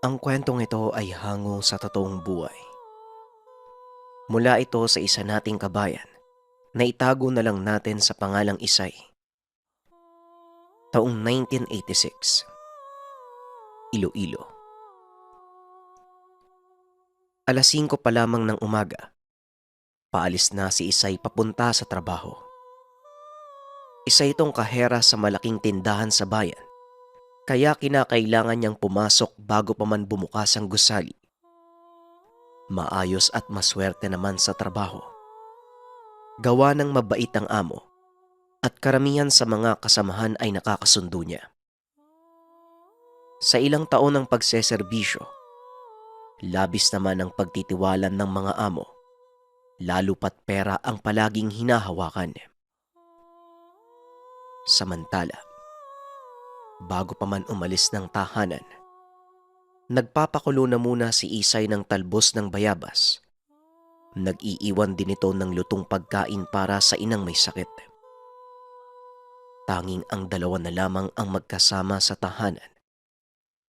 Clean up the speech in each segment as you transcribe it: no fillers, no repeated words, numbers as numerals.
Ang kwentong ito ay hango sa totoong buhay. Mula ito sa isa nating kabayan na itago na lang natin sa pangalang Isay. Taong 1986, Iloilo. Alas 5 pa lamang ng umaga, paalis na si Isay papunta sa trabaho. Isa itong kahera sa malaking tindahan sa bayan, kaya kinakailangan niyang pumasok bago pa man bumukas ang gusali. Maayos at maswerte naman sa trabaho. Gawa ng mabait ang amo at karamihan sa mga kasamahan ay nakakasundo niya. Sa ilang taon ng pagseserbisyo, labis naman ang pagtitiwalan ng mga amo, lalo pat pera ang palaging hinahawakan. Samantala, bago pa man umalis ng tahanan, nagpapakulo na muna si Isay ng talbos ng bayabas. Nag-iiwan din ito ng lutong pagkain para sa inang may sakit. Tanging ang dalawa na lamang ang magkasama sa tahanan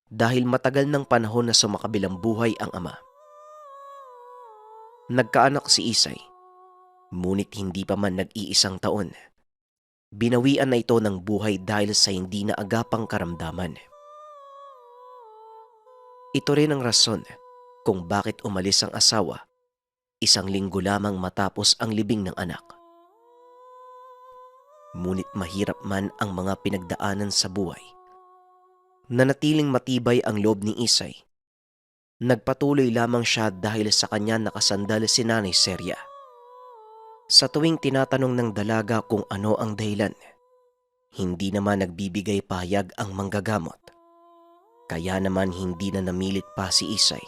dahil matagal ng panahon na sumakabilang buhay ang ama. Nagkaanak si Isay, ngunit hindi pa man nag-iisang taon. Binawian na ito ng buhay dahil sa hindi na agapang karamdaman. Ito rin ang rason kung bakit umalis ang asawa 1 linggo lamang matapos ang libing ng anak. Ngunit mahirap man ang mga pinagdaanan sa buhay, nanatiling matibay ang loob ni Isay. Nagpatuloy lamang siya dahil sa kanya nakasandal si Nanay Seria. Sa tuwing tinatanong ng dalaga kung ano ang dahilan, hindi naman nagbibigay pahayag ang manggagamot. Kaya naman hindi na namilit pa si Isay,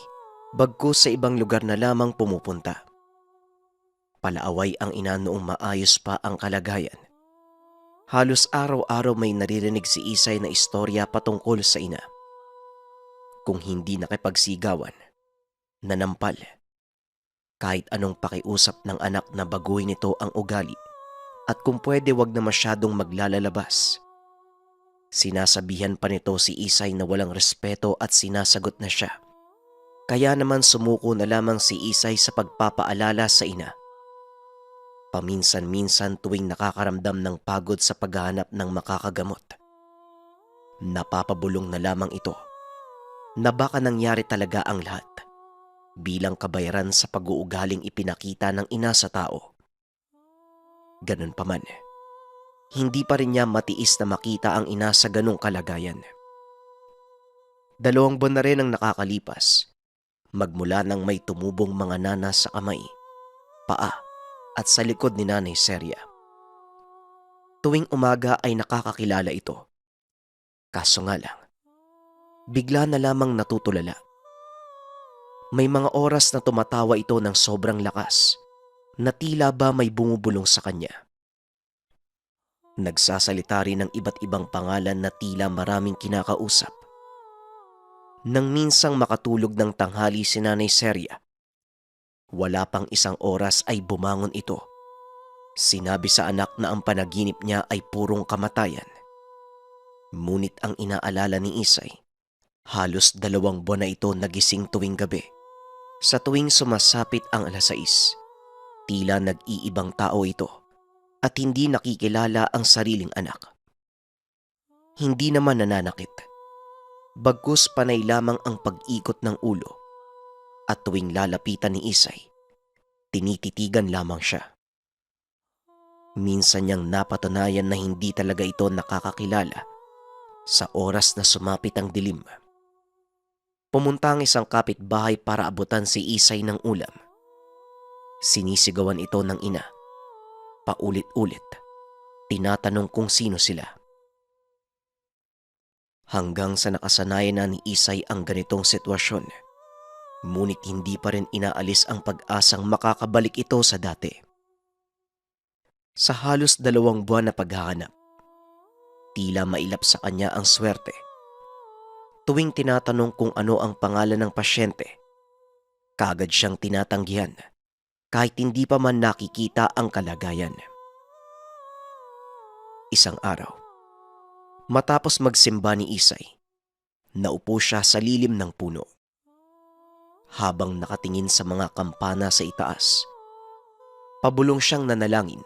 bagkus sa ibang lugar na lamang pumupunta. Palaaway ang ina noong maayos pa ang kalagayan. Halos araw-araw may naririnig si Isay na istorya patungkol sa ina. Kung hindi nakipagsigawan, nanampal. Kahit anong pakiusap ng anak na baguhin nito ang ugali at kung pwede wag na masyadong maglalalabas. Sinasabihan pa nito si Isay na walang respeto at sinasagot na siya. Kaya naman sumuko na lamang si Isay sa pagpapaalala sa ina. Paminsan-minsan tuwing nakakaramdam ng pagod sa paghahanap ng makakagamot, napapabulong na lamang ito na baka nangyari talaga ang lahat bilang kabayaran sa pag-uugaling ipinakita ng ina sa tao. Ganun pa man, hindi pa rin niya matiis na makita ang ina sa ganung kalagayan. 2 buwan na rin ang nakakalipas, magmula nang may tumubong mga nanas sa kamay, paa at sa likod ni Nanay Seria. Tuwing umaga ay nakakakilala ito. Kaso nga lang, bigla na lamang natutulala. May mga oras na tumatawa ito ng sobrang lakas na tila ba may bumubulong sa kanya. Nagsasalita rin ng iba't ibang pangalan na tila maraming kinakausap. Nang minsang makatulog ng tanghali si Nanay Seria, wala pang 1 oras ay bumangon ito. Sinabi sa anak na ang panaginip niya ay purong kamatayan. Ngunit ang inaalala ni Isay, halos 2 buwan na ito nagising tuwing gabi. Sa tuwing sumasapit ang alas 6, tila nag-iibang tao ito at hindi nakikilala ang sariling anak. Hindi naman nananakit, bagkus panay lamang ang pag-ikot ng ulo at tuwing lalapitan ni Isay, tinititigan lamang siya. Minsan niyang napatunayan na hindi talaga ito nakakakilala sa oras na sumapit ang dilim. Pumunta ang isang kapitbahay para abutan si Isay ng ulam. Sinisigawan ito ng ina. Paulit-ulit, tinatanong kung sino sila. Hanggang sa nakasanayan na ni Isay ang ganitong sitwasyon, ngunit hindi pa rin inaalis ang pag-asang makakabalik ito sa dati. Sa halos 2 buwan na paghahanap, tila mailap sa kanya ang swerte. Tuwing tinatanong kung ano ang pangalan ng pasyente, kaagad siyang tinatanggihan kahit hindi pa man nakikita ang kalagayan. Isang araw, matapos magsimba ni Isay, Naupo siya sa lilim ng puno. Habang nakatingin sa mga kampana sa itaas, pabulong siyang nanalangin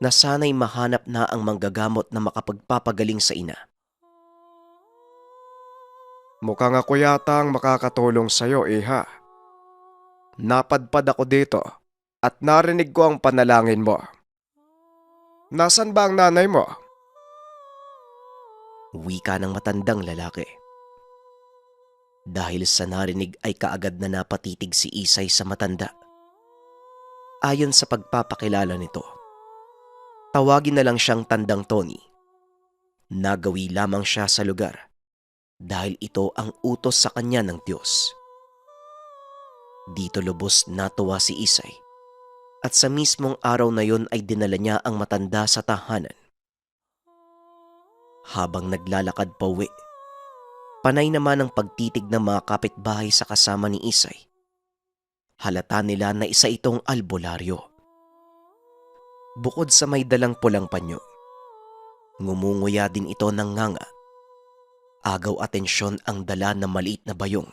na sana'y mahanap na ang manggagamot na makapagpapagaling sa ina. Mukhang ako yata ang makakatulong sa'yo, Iha. Napadpad ako dito at narinig ko ang panalangin mo. Nasaan ba ang nanay mo? Wika ng matandang lalaki. Dahil sa narinig ay kaagad na napatitig si Isay sa matanda. Ayon sa pagpapakilala nito, tawagin na lang siyang Tandang Tony. Nagawi lamang siya sa lugar dahil ito ang utos sa kanya ng Diyos. Dito lubos natuwa si Isay at sa mismong araw na yon ay dinala niya ang matanda sa tahanan. Habang naglalakad pa uwi, panay naman ang pagtitig ng mga kapitbahay sa kasama ni Isay. Halata nila na isa itong albularyo. Bukod sa may dalang pulang panyo, ngumunguya din ito ng nganga. Agaw atensyon ang dala na maliit na bayong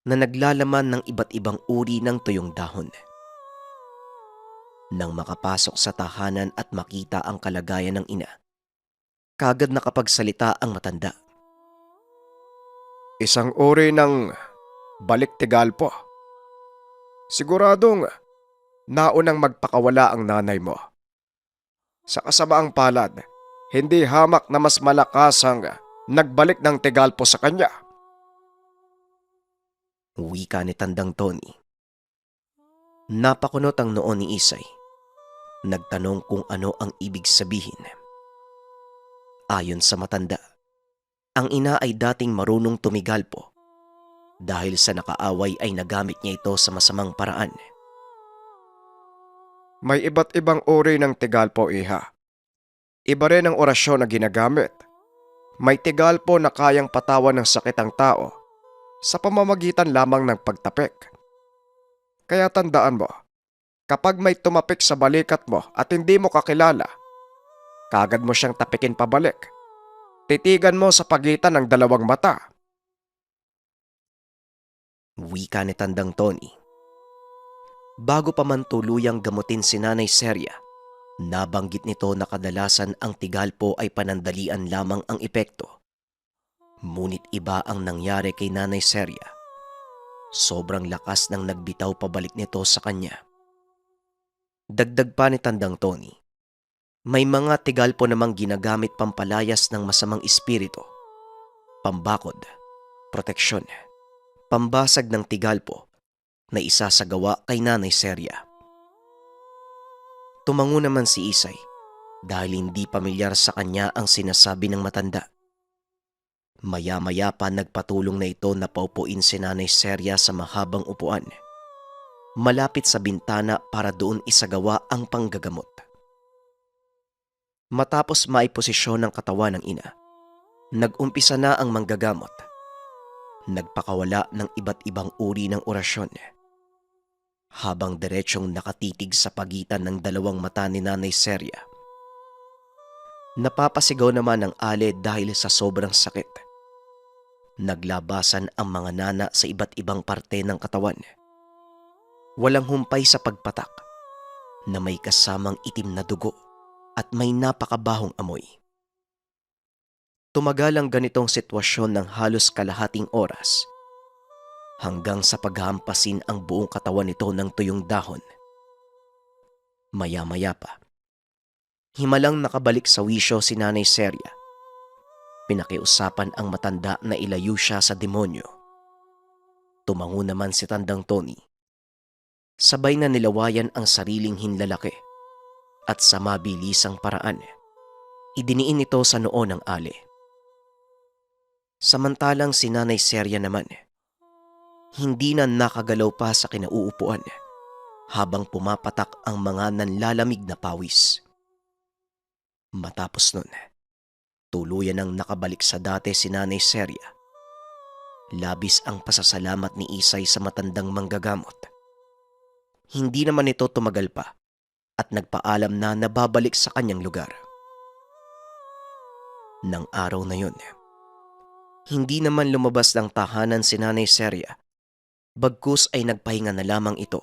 na naglalaman ng iba't ibang uri ng tuyong dahon. Nang makapasok sa tahanan at makita ang kalagayan ng ina, kaagad nakapagsalita ang matanda. Isang uri ng baliktigal po. Siguradong naunang magpakawala ang nanay mo. Sa kasamaang palad, hindi hamak na mas malakas ang nagbalik ng tigalpo sa kanya. Wika ni Tandang Tony. Napakunot ang noo ni Isay. Nagtanong kung ano ang ibig sabihin. Ayon sa matanda, ang ina ay dating marunong tumigalpo. Dahil sa nakaaway ay nagamit niya ito sa masamang paraan. May iba't ibang uri ng tigalpo, Iha. Iba rin ang orasyon na ginagamit. May tigalpo na kayang patawan ng sakit ang tao sa pamamagitan lamang ng pagtapik. Kaya tandaan mo, kapag may tumapik sa balikat mo at hindi mo kakilala, kaagad mo siyang tapikin pabalik. Titigan mo sa pagitan ng dalawang mata. Wika ni Tandang Tony. Bago pa man tuluyang gamutin si Nanay Seria, nabanggit nito na kadalasan ang tigalpo ay panandalian lamang ang epekto. Ngunit iba ang nangyari kay Nanay Seria. Sobrang lakas ng nagbitaw pabalik nito sa kanya. Dagdag pa ni Tandang Tony, may mga tigalpo namang ginagamit pampalayas ng masamang espiritu, pambakod, proteksyon, pambasag ng tigalpo na isasagawa kay Nanay Seria. Tumango naman si Isay dahil hindi pamilyar sa kanya ang sinasabi ng matanda. Maya-maya pa nagpatulong na ito na paupuin si Nanay Seria sa mahabang upuan, malapit sa bintana para doon isagawa ang panggagamot. Matapos maiposisyon ng katawan ng ina, nag-umpisa na ang manggagamot. Nagpakawala ng iba't ibang uri ng orasyon. Habang diretsyong nakatitig sa pagitan ng dalawang mata ni Nanay Seria. Napapasigaw naman ang ale dahil sa sobrang sakit. Naglabasan ang mga nana sa iba't ibang parte ng katawan. Walang humpay sa pagpatak na may kasamang itim na dugo at may napakabahong amoy. Tumagal ang ganitong sitwasyon ng halos kalahating oras hanggang sa paghahampasin ang buong katawan nito ng tuyong dahon. Maya-maya pa, himalang nakabalik sa wisyo si Nanay Seria. Pinakiusapan ang matanda na ilayo siya sa demonyo. Tumango naman si Tandang Tony. Sabay na nilawayan ang sariling hinlalaki at sa mabilisang paraan, idiniin ito sa noo ng ale. Samantalang si Nanay Seria naman, hindi na nakagalaw pa sa kinauupuan habang pumapatak ang mga nanlalamig na pawis. Matapos nun, tuluyan ang nakabalik sa dati si Nanay Seria. Labis ang pasasalamat ni Isay sa matandang manggagamot. Hindi naman ito tumagal pa at nagpaalam na nababalik sa kanyang lugar. Nang araw na yun, Hindi naman lumabas ng tahanan si Nanay Seria, bagkus ay nagpahinga na lamang ito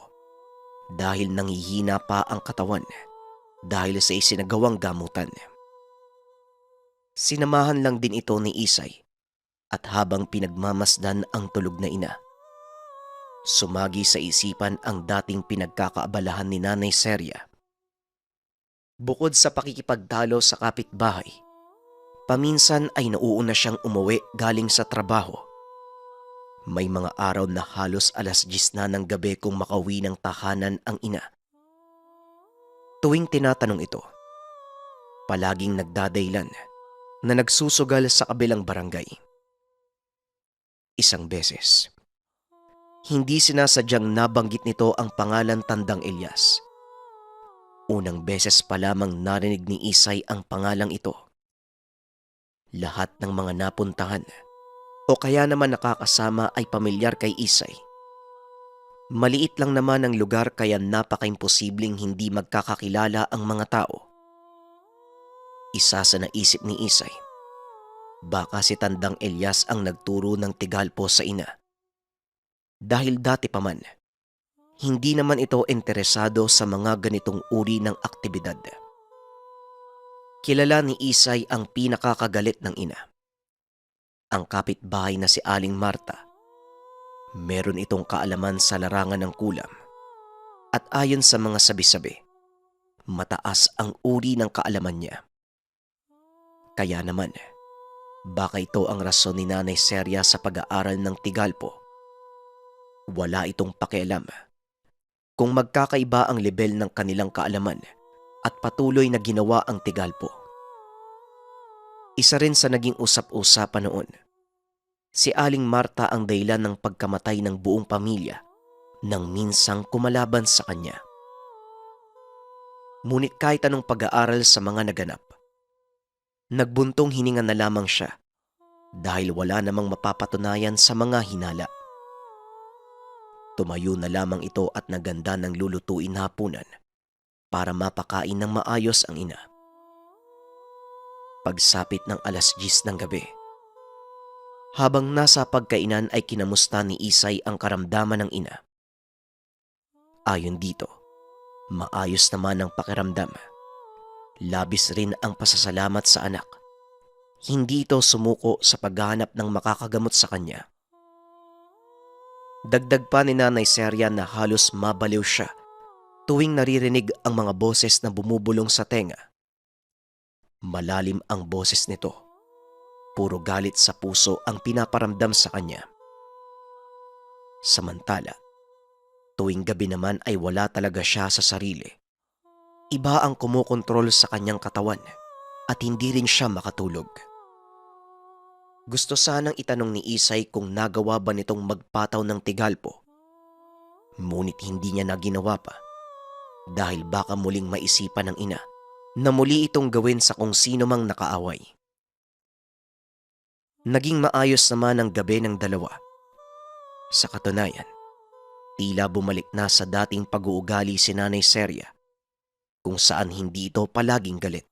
dahil nangihina pa ang katawan dahil sa isinagawang gamutan. Sinamahan lang din ito ni Isay at habang pinagmamasdan ang tulog na ina, sumagi sa isipan ang dating pinagkakaabalahan ni Nanay Seria. Bukod sa pakikipagtalo sa kapitbahay, paminsan ay nauuna siyang umuwi galing sa trabaho. May mga araw na halos 10:00 na ng gabi kung makauwi ng tahanan ang ina. Tuwing tinatanong ito, palaging nagdadaylan na nagsusugal sa kabilang barangay. Isang beses, hindi sinasadyang nabanggit nito ang pangalan Tandang Elias. Unang beses pa lamang narinig ni Isay ang pangalang ito. Lahat ng mga napuntahan o kaya naman nakakasama ay pamilyar kay Isay. Maliit lang naman ang lugar kaya napaka-imposibleng hindi magkakakilala ang mga tao. Isa sa naisip ni Isay, baka si Tandang Elias ang nagturo ng tigalpo sa ina. Dahil dati pa man, hindi naman ito interesado sa mga ganitong uri ng aktibidad. Kilala ni Isay ang pinakakagalit ng ina. Ang kapitbahay na si Aling Marta. Meron itong kaalaman sa larangan ng kulam at ayon sa mga sabi-sabi, mataas ang uri ng kaalaman niya. Kaya naman, baka ito ang rason ni Nanay Seria sa pag-aaral ng tigalpo. Wala itong pakialam kung magkakaiba ang lebel ng kanilang kaalaman at patuloy na ginawa ang tigalpo. Isa rin sa naging usap-usapan noon, si Aling Marta ang dahilan ng pagkamatay ng buong pamilya nang minsang kumalaban sa kanya. Ngunit kahit anong pag-aaral sa mga naganap, nagbuntong hininga na lamang siya dahil wala namang mapapatunayan sa mga hinala. Tumayo na lamang ito at naganda ng lulutuin hapunan para mapakain ng maayos ang ina. Pagsapit ng 10:00 ng gabi, habang nasa pagkainan ay kinamusta ni Isay ang karamdaman ng ina. Ayon dito, maayos naman ang pakiramdam. Labis rin ang pasasalamat sa anak. Hindi ito sumuko sa paghahanap ng makakagamot sa kanya. Dagdag pa ni Nanay Seria na halos mabaliw siya tuwing naririnig ang mga boses na bumubulong sa tenga. Malalim ang boses nito. Puro galit sa puso ang pinaparamdam sa kanya. Samantala, tuwing gabi naman ay wala talaga siya sa sarili. Iba ang kumokontrol sa kanyang katawan at hindi rin siya makatulog. Gusto sanang itanong ni Isay kung nagawa ba nitong magpataw ng tigalpo. Ngunit hindi niya na ginawa pa dahil baka muling maisipan ng ina na muli itong gawin sa kung sino mang nakaaway. Naging maayos naman ang gabi ng dalawa. Sa katunayan, tila bumalik na sa dating pag-uugali si Nanay Seria kung saan hindi ito palaging galit.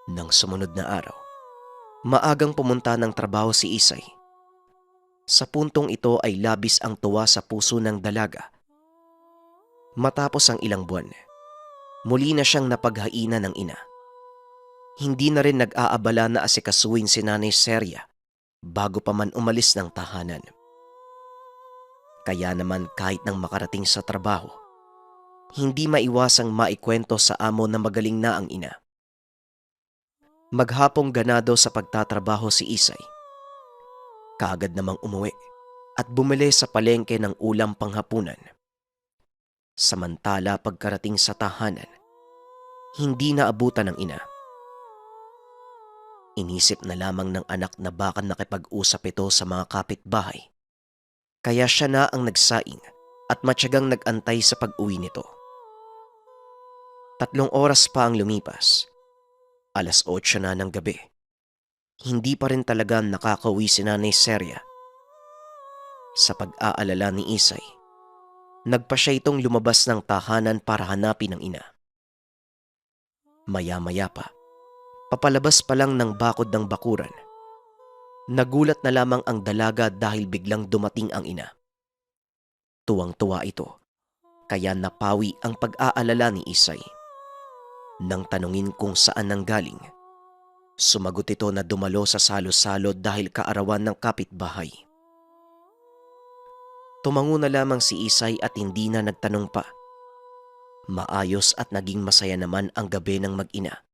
Nang sumunod na araw, maagang pumunta ng trabaho si Isay. Sa puntong ito ay labis ang tuwa sa puso ng dalaga. Matapos ang ilang buwan, muli na siyang napaghainan ng ina. Hindi na rin nag-aabala na asikasuhin si Nanay Seria bago pa man umalis ng tahanan. Kaya naman kahit nang makarating sa trabaho, hindi maiwasang maikwento sa amo na magaling na ang ina. Maghapong ganado sa pagtatrabaho si Isay. Kaagad namang umuwi at bumili sa palengke ng ulam panghapunan. Samantala pagkarating sa tahanan, hindi naabutan ng ina. Inisip na lamang ng anak na baka nakipag-usap ito sa mga kapitbahay. Kaya siya na ang nagsaing at matyagang nag-antay sa pag-uwi nito. 3 oras pa ang lumipas. 8:00 na ng gabi. Hindi pa rin talaga nakakauwi si Nanay Seria. Sa pag-aalala ni Isay, nagpa siya itong lumabas ng tahanan para hanapin ang ina. Maya-maya pa, papalabas pa lang ng bakod ng bakuran, Nagulat na lamang ang dalaga dahil biglang dumating ang ina. Tuwang-tuwa ito, kaya napawi ang pag-aalala ni Isay. Nang tanungin kung saan nanggaling, sumagot ito na dumalo sa salo-salo dahil kaarawan ng kapitbahay. Tumango na lamang si Isay at hindi na nagtanong pa. Maayos at naging masaya naman ang gabi ng mag-ina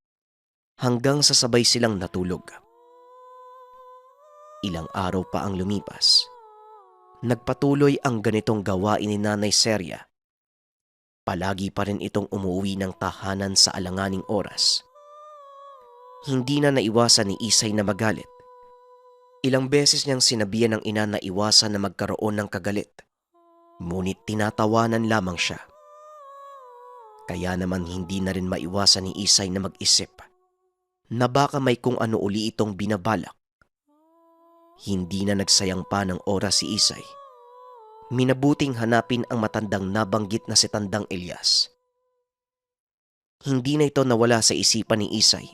hanggang sa sabay silang natulog. Ilang araw pa ang lumipas. Nagpatuloy ang ganitong gawain ni Nanay Seria. Palagi pa rin itong umuwi ng tahanan sa alanganing oras. Hindi na naiwasan ni Isay na magalit. Ilang beses niyang sinabihan ng ina na iwasan na magkaroon ng kagalit. Ngunit tinatawanan lamang siya. Kaya naman hindi na rin maiwasan ni Isay na mag-isip na baka may kung ano uli itong binabalak. Hindi na nagsayang pa ng oras si Isay. Minabuting hanapin ang matandang nabanggit na si Tandang Elias. Hindi na ito nawala sa isipan ni Isay.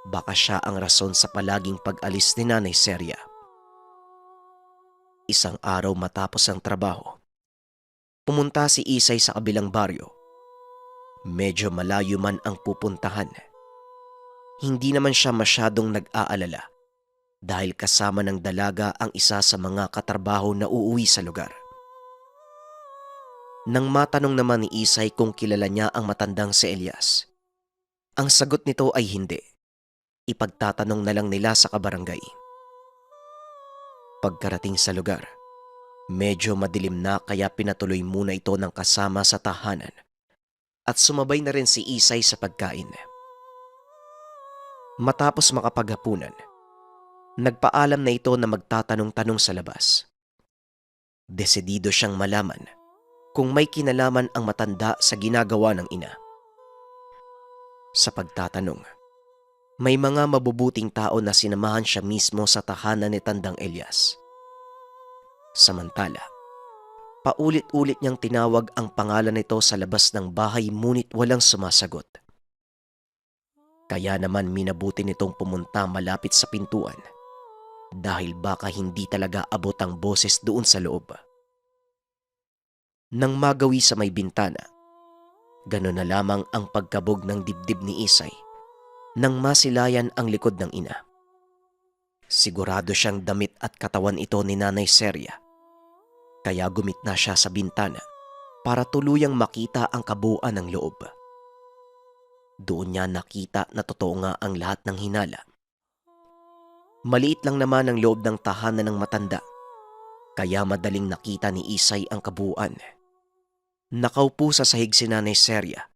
Baka siya ang rason sa palaging pag-alis ni Nanay Seria. Isang araw matapos ang trabaho, pumunta si Isay sa kabilang baryo. Medyo malayo man ang pupuntahan. Hindi naman siya masyadong nag-aalala dahil kasama ng dalaga ang isa sa mga katrabaho na uuwi sa lugar. Nang matanong naman ni Isay kung kilala niya ang matandang si Elias, ang sagot nito ay hindi. Ipagtatanong na lang nila sa kabarangay. Pagkarating sa lugar, medyo madilim na kaya pinatuloy muna ito ng kasama sa tahanan at sumabay na rin si Isay sa pagkain. Matapos makapaghapunan, nagpaalam na ito na magtatanong-tanong sa labas. Desidido siyang malaman kung may kinalaman ang matanda sa ginagawa ng ina. Sa pagtatanong, may mga mabubuting tao na sinamahan siya mismo sa tahanan ni Tandang Elias. Samantala, paulit-ulit niyang tinawag ang pangalan nito sa labas ng bahay ngunit walang sumasagot. Kaya naman minabuti nitong pumunta malapit sa pintuan dahil baka hindi talaga abot ang boses doon sa loob. Nang magawi sa may bintana, gano'n na lamang ang pagkabog ng dibdib ni Isay nang masilayan ang likod ng ina. Sigurado siyang damit at katawan ito ni Nanay Seria, kaya gumitna siya sa bintana para tuluyang makita ang kabuuan ng loob. Doon niya nakita na totoo nga ang lahat ng hinala. Maliit lang naman ang loob ng tahanan ng matanda, kaya madaling nakita ni Isay ang kabuuan. Nakaupo sa sahig si Nanay Seria,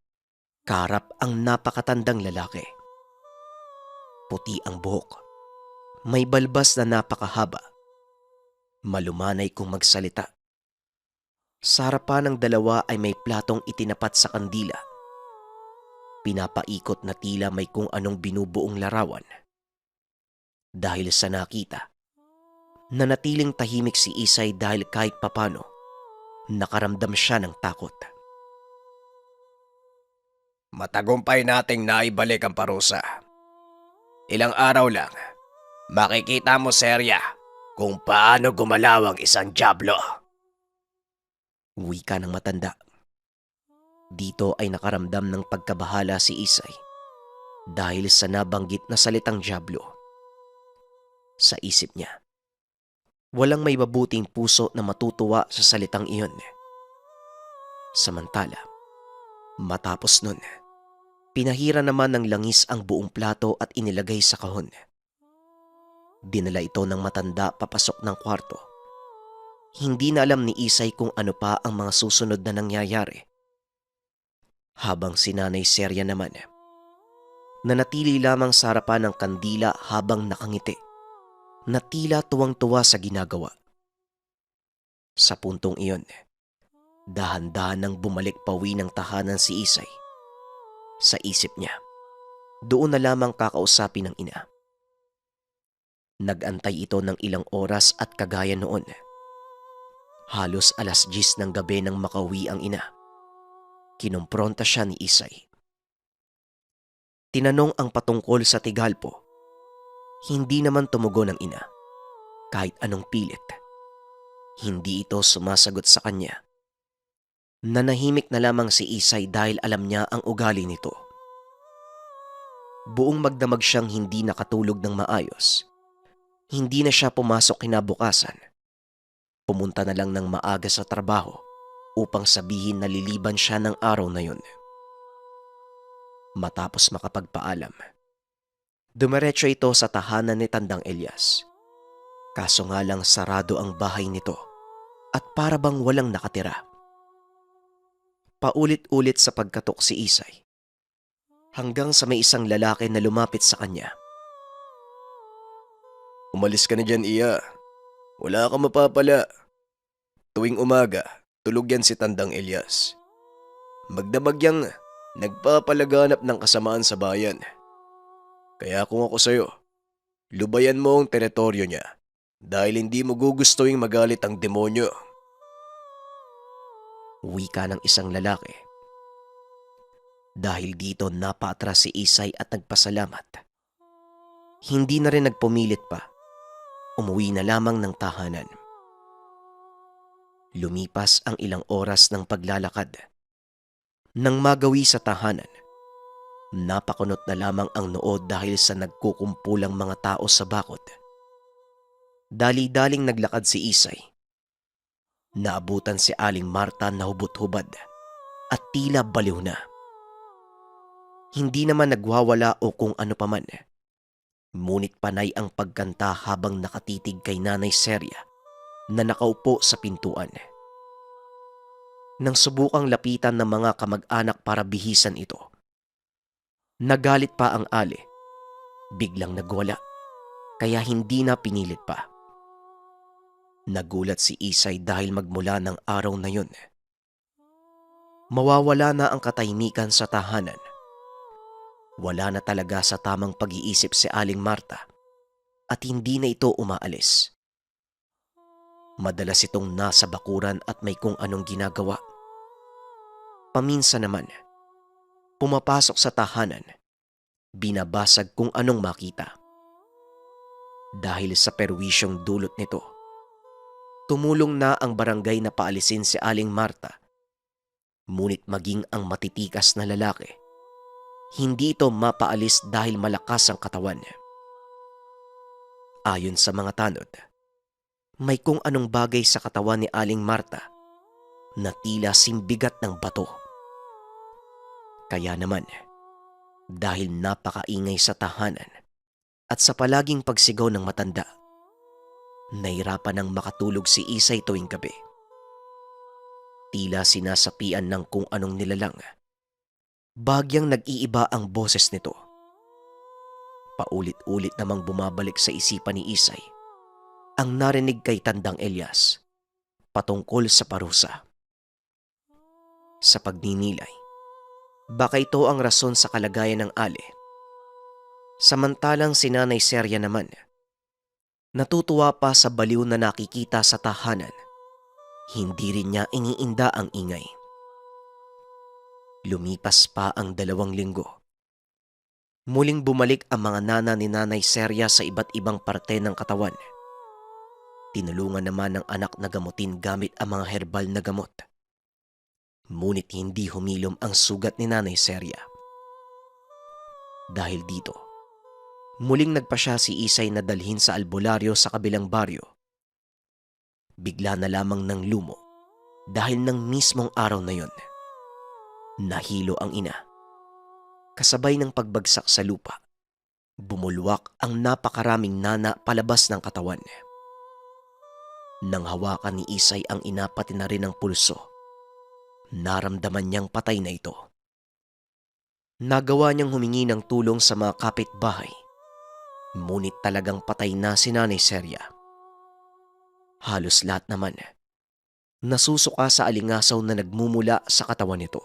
kaharap ang napakatandang lalaki. Puti ang buhok, may balbas na napakahaba, malumanay kung magsalita. Sa harapan ng dalawa ay may platong itinapat sa kandila. Pinapaikot na tila may kung anong binubuong larawan. Dahil sa nakita, nanatiling tahimik si Isay dahil kahit papano, nakaramdam siya ng takot. Matagumpay nating naibalik ang parusa. Ilang araw lang, makikita mo, Seria, kung paano gumalaw ang isang dyablo. Wika ng matanda. Dito ay nakaramdam ng pagkabahala si Isay dahil sa nabanggit na salitang dyablo. Sa isip niya, walang may mabuting puso na matutuwa sa salitang iyon. Samantala, matapos nun, pinahira naman ng langis ang buong plato at inilagay sa kahon. Dinala ito ng matanda papasok ng kwarto. Hindi na alam ni Isay kung ano pa ang mga susunod na nangyayari. Habang si Nanay Seria naman, nanatili lamang sa harapan ng kandila habang nakangiti, na tila tuwang-tuwa sa ginagawa. Sa puntong iyon, dahan-dahan nang bumalik pawi ng tahanan si Isay. Sa isip niya, doon na lamang kakausapin ng ina. Nag-antay ito ng ilang oras at kagaya noon. Halos 10:00 ng gabi nang makauwi ang ina. Kinompronta siya ni Isay. Tinanong ang patungkol sa Tigalpo. Hindi naman tumugon ang ina. Kahit anong pilit, hindi ito sumasagot sa kanya. Nanahimik na lamang si Isay dahil alam niya ang ugali nito. Buong magdamag siyang hindi nakatulog ng maayos. Hindi na siya pumasok kinabukasan. Pumunta na lang ng maaga sa trabaho upang sabihin na liliban siya ng araw na yun. Matapos makapagpaalam, dumiretso ito sa tahanan ni Tandang Elias. Kaso nga lang sarado ang bahay nito at para bang walang nakatira. Paulit-ulit sa pagkatok si Isay hanggang sa may isang lalaki na lumapit sa kanya. Umalis ka na dyan, Iya. Wala kang mapapala. Tuwing umaga, tulog yan si Tandang Elias. Magdamag yang nagpapalaganap ng kasamaan sa bayan. Kaya kung ako sa'yo, lubayan mo ang teritoryo niya dahil hindi mo gugustuhin magalit ang demonyo. Wika ng isang lalaki. Dahil dito napaatras si Isay at nagpasalamat. Hindi na rin nagpumilit pa. Umuwi na lamang ng tahanan. Lumipas ang ilang oras ng paglalakad. Nang magawi sa tahanan, napakunot na lamang ang noo dahil sa nagkukumpulang mga tao sa bakod. Dali-daling naglakad si Isay. Naabutan si Aling Marta na hubot-hubad at tila baliw na. Hindi naman nagwawala o kung ano paman. Ngunit panay ang pagkanta habang nakatitig kay Nanay Seria na nakaupo sa pintuan. Nang subukang lapitan ng mga kamag-anak para bihisan ito, nagalit pa ang Ali. Biglang nagwala, kaya hindi na pinilit pa. Nagulat si Isay dahil magmula ng araw na yun, mawawala na ang katahimikan sa tahanan. Wala na talaga sa tamang pag-iisip si Aling Marta at hindi na ito umaalis. Madalas itong nasa bakuran at may kung anong ginagawa. Paminsan naman, pumapasok sa tahanan, binabasag kung anong makita. Dahil sa perwisyong dulot nito, tumulong na ang barangay na paalisin si Aling Marta. Ngunit maging ang matitikas na lalaki, hindi ito mapaalis dahil malakas ang katawan. Ayon sa mga tanod, may kung anong bagay sa katawan ni Aling Marta na tila simbigat ng bato. Kaya naman, dahil napakaingay sa tahanan at sa palaging pagsigaw ng matanda, nahirapan nang makatulog si Isay tuwing gabi. Tila sinasapian ng kung anong nilalang. Bagyang nag-iiba ang boses nito. Paulit-ulit namang bumabalik sa isipan ni Isay ang narinig kay Tandang Elias patungkol sa parusa. Sa pagninilay, baka ito ang rason sa kalagayan ng Ali. Samantalang si Nanay Seria naman, natutuwa pa sa baliw na nakikita sa tahanan. Hindi rin niya iniinda ang ingay. Lumipas pa ang 2 linggo. Muling bumalik ang mga nana ni Nanay Seria sa iba't ibang parte ng katawan. Tinulungan naman ng anak na gamutin gamit ang mga herbal na gamot. Ngunit hindi humilom ang sugat ni Nanay Seria. Dahil dito, muling nagpasya si Isay na dalhin sa albularyo sa kabilang baryo. Bigla na lamang ng lumo dahil ng mismong araw na yon. Nahilo ang ina. Kasabay ng pagbagsak sa lupa, bumulwak ang napakaraming nana palabas ng katawan. Nang hawakan ni Isay ang ina pati na rin ang pulso, naramdaman niyang patay na ito. Nagawa niyang humingi ng tulong sa mga kapitbahay, ngunit talagang patay na si Nanay Seria. Halos lahat naman nasusuka sa alingasaw na nagmumula sa katawan nito.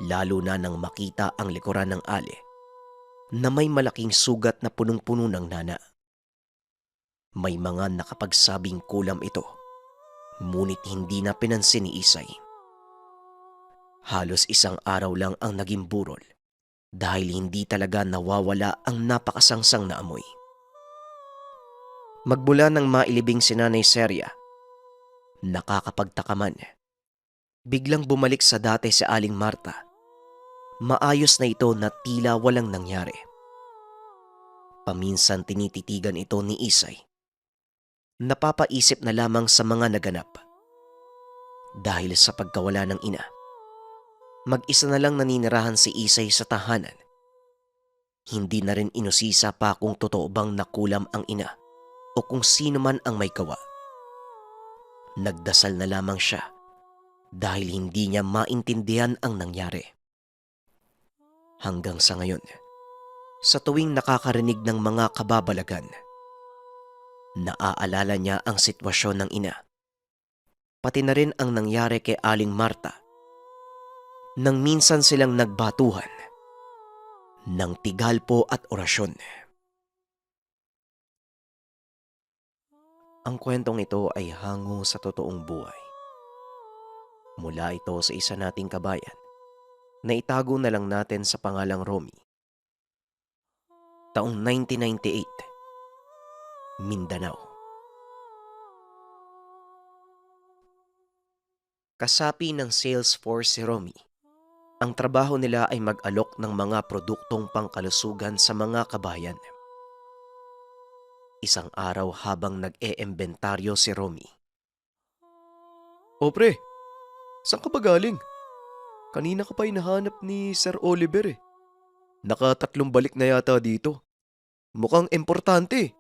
Lalo na nang makita ang likuran ng Ali na may malaking sugat na punong-puno ng nana. May mga nakapagsabing kulam ito, ngunit hindi na pinansin ni Isay. Halos 1 araw lang ang naging burol dahil hindi talaga nawawala ang napakasangsang na amoy. Magmula ng mailibing si Nanay Seria, nakakapagtaka man, biglang bumalik sa dati si Aling Marta. Maayos na ito na tila walang nangyari. Paminsan tinititigan ito ni Isay. Napapaisip na lamang sa mga naganap. Dahil sa pagkawala ng ina, mag-isa na lang naninirahan si Isay sa tahanan. Hindi na rin inusisa pa kung totoo bang nakulam ang ina o kung sino man ang may gawa. Nagdasal na lamang siya dahil hindi niya maintindihan ang nangyari. Hanggang sa ngayon, sa tuwing nakakarinig ng mga kababalagan, naaalala niya ang sitwasyon ng ina. Pati na rin ang nangyari kay Aling Marta nang minsan silang nagbatuhan ng tigalpo at orasyon. Ang kwentong ito ay hango sa totoong buhay. Mula ito sa isa nating kabayan na itago na lang natin sa pangalang Romy. Taong 1998, Mindanao. Kasapi ng sales force si Romy. Ang trabaho nila ay mag-alok ng mga produktong pangkalusugan sa mga kabayan. Isang araw habang nag-e-embentaryo si Romy. O pre, saan ka ba galing? Kanina ka pa hinahanap ni Sir Oliver eh. Nakatatlong balik na yata dito. Mukhang importante.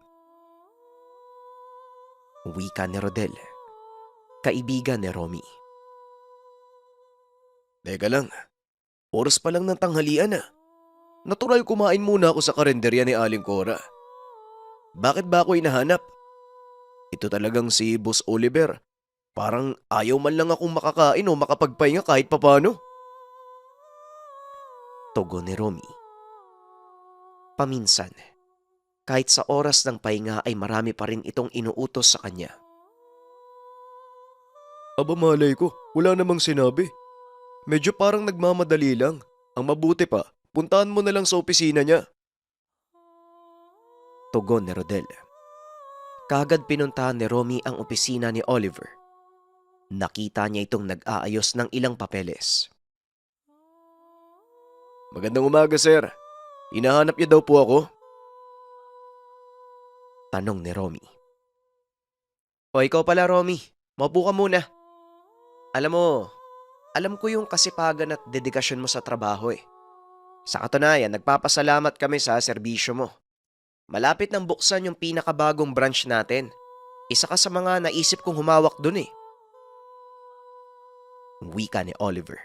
Wika ni Rodel, kaibigan ni Romy. Teka lang, oras pa lang ng tanghalian ah. Natural kumain muna ako sa karenderya ni Aling Cora. Bakit ba ako hinahanap? Ito talagang si Boss Oliver. Parang ayaw man lang akong makakain o makapagpahinga kahit papano. Tugon ni Romy. Paminsan, kahit sa oras ng pahinga ay marami pa rin itong inuutos sa kanya. Aba malay ko, wala namang sinabi. Medyo parang nagmamadali lang. Ang mabuti pa, puntahan mo na lang sa opisina niya. Tugon ni Rodel. Kagad pinuntahan ni Romy ang opisina ni Oliver. Nakita niya itong nag-aayos ng ilang papeles. Magandang umaga sir. Hinahanap niya daw po ako. Tanong ni Romy. O ikaw pala Romy, maupo ka muna. Alam ko yung kasipagan at dedikasyon mo sa trabaho eh. Sa katunayan, nagpapasalamat kami sa serbisyo mo. Malapit nang buksan yung pinakabagong branch natin. Isa ka sa mga naisip kong humawak dun eh. Wika ni Oliver.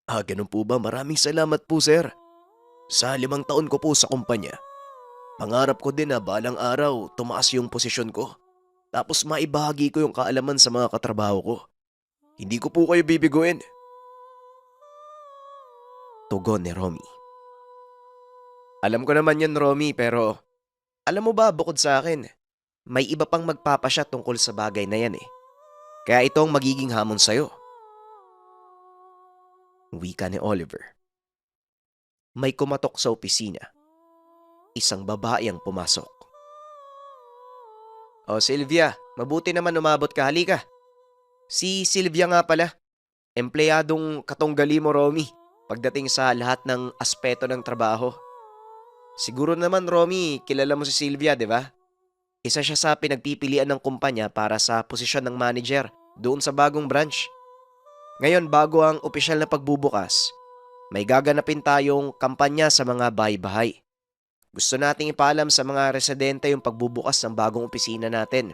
Ganun po ba? Maraming salamat po sir. Sa 5 taon ko po sa kumpanya, pangarap ko din na balang araw tumaas yung posisyon ko. Tapos maibahagi ko yung kaalaman sa mga katrabaho ko. Hindi ko po kayo bibiguin. Tugon ni Romy. Alam ko naman yan Romy pero alam mo ba bukod sa akin, May iba pang magpapasya tungkol sa bagay na yan eh. Kaya ito ang magiging hamon sa'yo. Wika ni Oliver. May kumatok sa opisina. Isang babae ang pumasok. O Sylvia, mabuti naman umabot ka. Halika. Si Sylvia nga pala. Empleyadong katunggali mo Romy pagdating sa lahat ng aspeto ng trabaho. Siguro naman Romy, kilala mo si Sylvia, di ba? Isa siya sa pinagpipilian ng kumpanya para sa posisyon ng manager doon sa bagong branch. Ngayon, bago ang opisyal na pagbubukas, may gaganapin tayong kampanya sa mga bahay-bahay. Gusto nating ipaalam sa mga residente yung pagbubukas ng bagong opisina natin.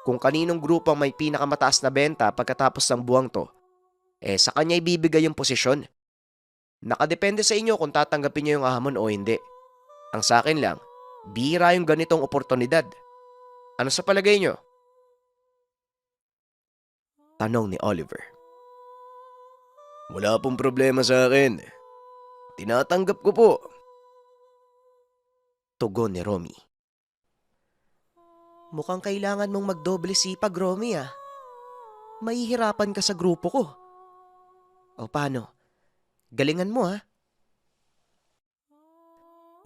Kung kaninong grupo ang may pinakamataas na benta pagkatapos ng buwang to, sa kanya ibibigay yung posisyon. Nakadepende sa inyo kung tatanggapin niyo yung hamon o hindi. Ang sa akin lang, bihira yung ganitong oportunidad. Ano sa palagay niyo? Tanong ni Oliver. wala pong problema sa akin. Tinatanggap ko po. Tugon ni Romy. Mukhang kailangan mong magdoble sipag, Romy ah. Mahihirapan ka sa grupo ko. O paano? Galingan mo ha?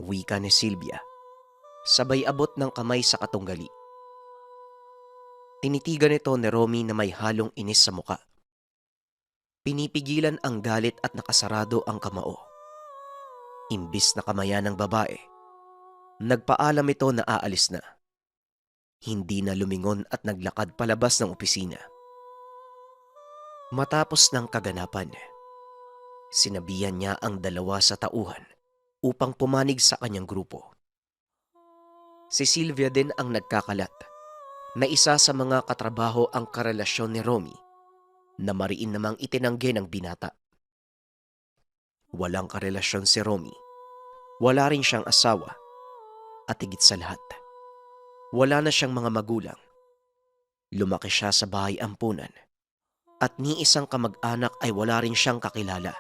Wika ni Sylvia. sabay abot ng kamay sa katunggali. Tinitigan ito ni Romy na may halong inis sa muka. Pinipigilan ang galit at nakasarado ang kamao. Imbis na kamayan ng babae, nagpaalam ito na aalis na. Hindi na lumingon at naglakad palabas ng opisina. Matapos ng kaganapan, sinabihan niya ang dalawa sa tauhan upang pumanig sa kanyang grupo. Si Sylvia din ang nagkakalat na isa sa mga katrabaho ang karelasyon ni Romy na mariin namang itinanggi ng binata. Walang karelasyon si Romy. Wala rin siyang asawa. At higit sa lahat, wala na siyang mga magulang. Lumaki siya sa bahay ampunan at ni isang kamag-anak ay wala rin siyang kakilala.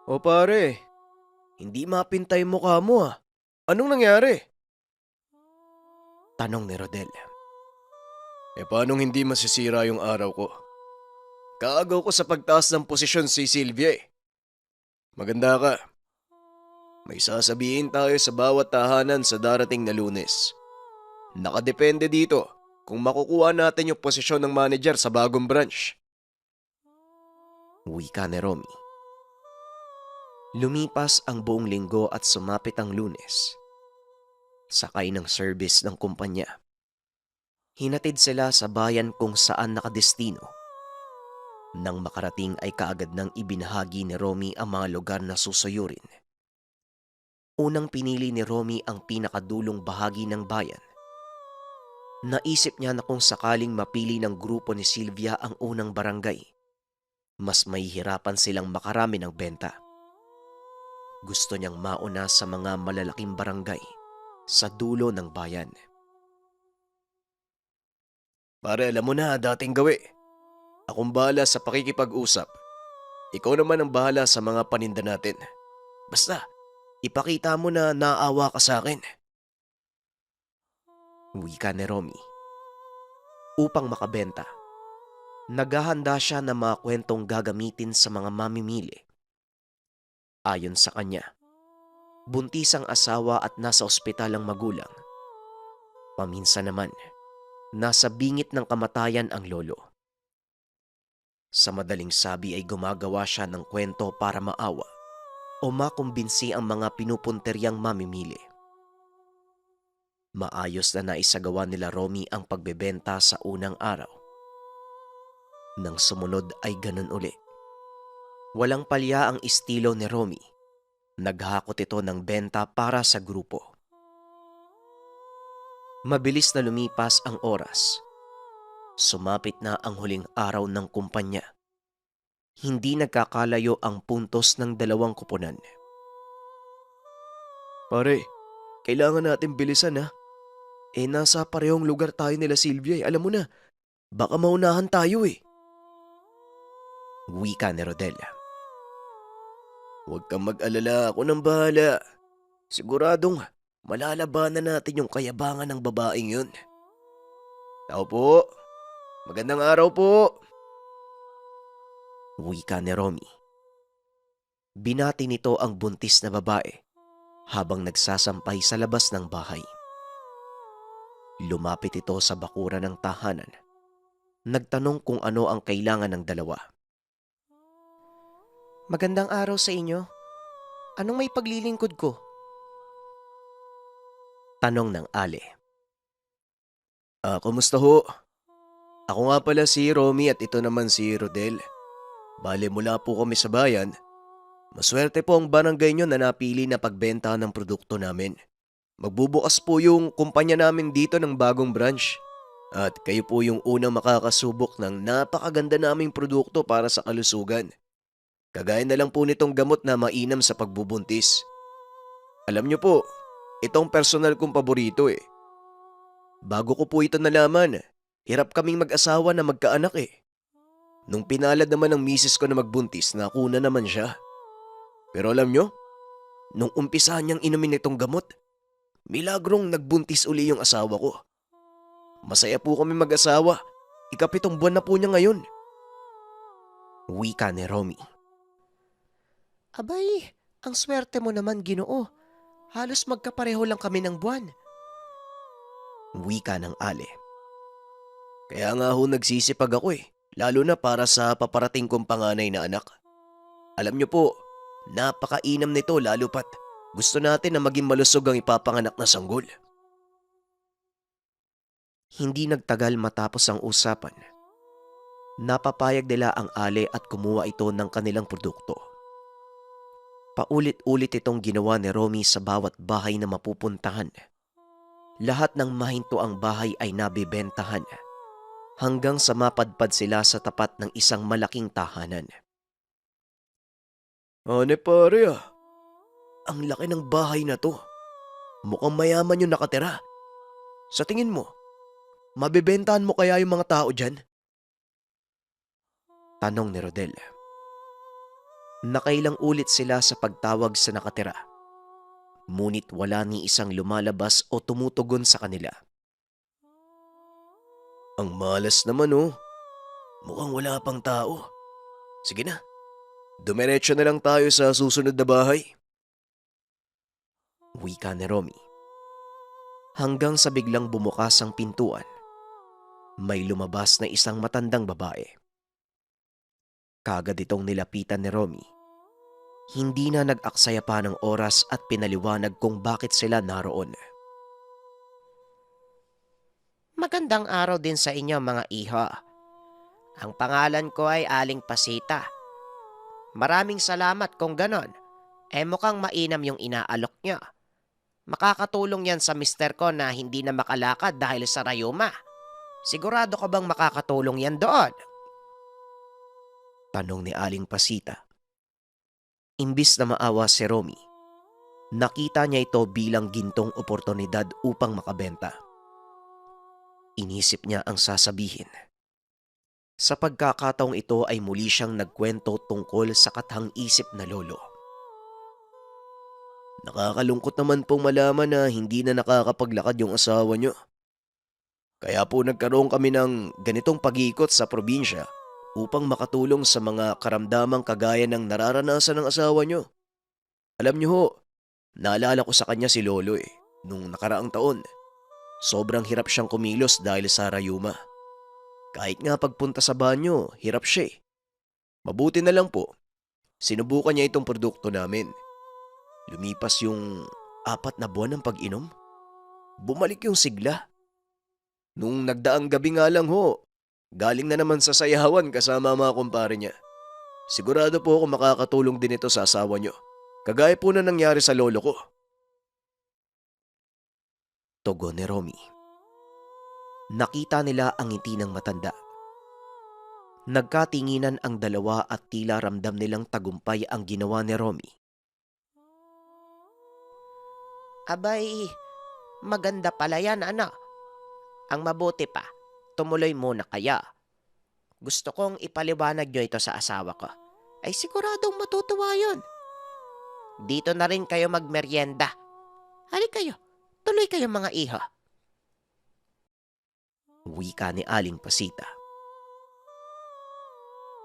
O pare, hindi mapintay mukha mo ah. Anong nangyari? Tanong ni Rodel. Paanong hindi masisira yung araw ko? Kaagaw ko sa pagtaas ng posisyon si Sylvia eh. Maganda ka. May sasabihin tayo sa bawat tahanan sa darating na Lunes. Nakadepende dito kung makukuha natin yung posisyon ng manager sa bagong branch. Wika ni Romy. Lumipas ang buong linggo at sumapit ang Lunes. Sakay ng service ng kumpanya. Hinatid sila sa bayan kung saan nakadestino. Nang makarating ay kaagad nang ibinahagi ni Romy ang mga lugar na susuyurin. Unang pinili ni Romy ang pinakadulong bahagi ng bayan. Naisip niya na kung sakaling mapili ng grupo ni Sylvia ang unang barangay, mas mahihirapan silang makarami ng benta. Gusto niyang mauna sa mga malalaking barangay sa dulo ng bayan. Pare, alam mo na, dating gawi. Akong bahala sa pakikipag-usap. Ikaw naman ang bahala sa mga paninda natin. Basta, ipakita mo na naawa ka sa akin. Wika ni Romy. Upang makabenta, naghahanda siya ng mga kwentong gagamitin sa mga mamimili. Ayon sa kanya, buntis ang asawa at nasa ospital ang magulang. Paminsan naman, nasa bingit ng kamatayan ang lolo. Sa madaling sabi ay gumagawa siya ng kwento para maawa o makumbinsi ang mga pinupunteryang mamimili. Maayos na naisagawa nila Romy ang pagbebenta sa unang araw. Nang sumunod ay ganun uli. Walang palya ang estilo ni Romy. Naghakot ito ng benta para sa grupo. Mabilis na lumipas ang oras. Sumapit na ang huling araw ng kumpanya. Hindi nagkakalayo ang puntos ng dalawang kuponan. Pare, kailangan natin bilisan ha. Nasa parehong lugar tayo nila Sylvia eh. Alam mo na, baka maunahan tayo eh. Wika ni Rodel. Huwag kang mag-alala, ako nang bahala. Siguradong malalabanan natin yung kayabangan ng babaeng yun. Tao po, magandang araw po. Wika ni Romy. Binati nito ang buntis na babae habang nagsasampay sa labas ng bahay. Lumapit ito sa bakuran ng tahanan. Nagtanong kung ano ang kailangan ng dalawa. Magandang araw sa inyo. Anong may paglilingkod ko? Tanong ng ale. Kumusta ho? Ako nga pala si Romy at ito naman si Rodel. Bale mula po kami sa bayan. Maswerte po ang barangay nyo na napili na pagbenta ng produkto namin. Magbubukas po yung kumpanya namin dito ng bagong branch. At kayo po yung unang makakasubok ng napakaganda naming produkto para sa kalusugan. Kagaya na lang po nitong gamot na mainam sa pagbubuntis. Alam nyo po, itong personal kong paborito eh. Bago ko po ito nalaman, hirap kaming mag-asawa na magkaanak eh. Nung pinalad naman ng misis ko na magbuntis, nakuna naman siya. Pero alam nyo, nung umpisa niyang inumin itong gamot, milagrong nagbuntis uli yung asawa ko. Masaya po kami mag-asawa. Ikapitong buwan na po niya ngayon. Wika ni Romy. Abay, ang swerte mo naman, Ginoo. Halos magkapareho lang kami ng buwan. Wika ng Ale. Kaya nga ho nagsisipag ako lalo na para sa paparating kong panganay na anak. Alam niyo po, napakainam nito lalo pat gusto natin na maging malusog ang ipapanganak na sanggol. Hindi nagtagal matapos ang usapan. Napapayag nila ang Ale at kumuha ito ng kanilang produkto. Paulit-ulit itong ginawa ni Romy sa bawat bahay na mapupuntahan. Lahat ng mahinto ang bahay ay nabibentahan hanggang sa mapadpad sila sa tapat ng isang malaking tahanan. Ane pare ang laki ng bahay na to. Mukhang mayaman yung nakatira. Sa tingin mo, mabibentahan mo kaya yung mga tao dyan? Tanong ni Rodel. Nakailang ulit sila sa pagtawag sa nakatira. Ngunit wala ni isang lumalabas o tumutugon sa kanila. Ang malas naman Mukhang wala pang tao. Sige na, dumiretso na lang tayo sa susunod na bahay. Wika ni Romy. Hanggang sa biglang bumukas ang pintuan, may lumabas na isang matandang babae. Kagad itong nilapitan ni Romy. Hindi na nag-aksaya pa ng oras at pinaliwanag kung bakit sila naroon. Magandang araw din sa inyo mga iho. Ang pangalan ko ay Aling Pasita. Maraming salamat kung ganon. Mukhang mainam yung inaalok nyo. Makakatulong yan sa mister ko na hindi na makalakad dahil sa rayuma. Sigurado ka bang makakatulong yan doon? Tanong ni Aling Pasita. Imbis na maawa si Romy, nakita niya ito bilang gintong oportunidad upang makabenta. Inisip niya ang sasabihin. Sa pagkakataong ito ay muli siyang nagkwento tungkol sa kathang-isip na lolo. Nakakalungkot naman pong malaman na hindi na nakakapaglakad yung asawa niyo. Kaya po nagkaroon kami ng ganitong pag-iikot sa probinsya upang makatulong sa mga karamdamang kagaya ng nararanasan ng asawa niyo. Alam niyo ho, naalala ko sa kanya si Lolo nung nakaraang taon. Sobrang hirap siyang kumilos dahil sa rayuma. Kahit nga pagpunta sa banyo, hirap siya Mabuti na lang po, sinubukan niya itong produkto namin. Lumipas yung 4 na buwan ng pag-inom. Bumalik yung sigla. Nung nagdaang gabi nga lang galing na naman sa sayawan kasama ang mga kumpare niya. Sigurado po ako makakatulong din ito sa asawa niyo. Kagaya po na nangyari sa lolo ko. Tugon ni Romy. Nakita nila ang ngiti ng matanda. Nagkatinginan ang dalawa at tila ramdam nilang tagumpay ang ginawa ni Romy. Abay, maganda pala yan Ang mabuti pa, tumuloy muna kaya. Gusto kong ipaliwanag nyo ito sa asawa ko. Ay siguradong matutuwa yun. Dito na rin kayo magmeryenda. Halika kayo, tuloy kayo mga iho. Wika ni Aling Pasita.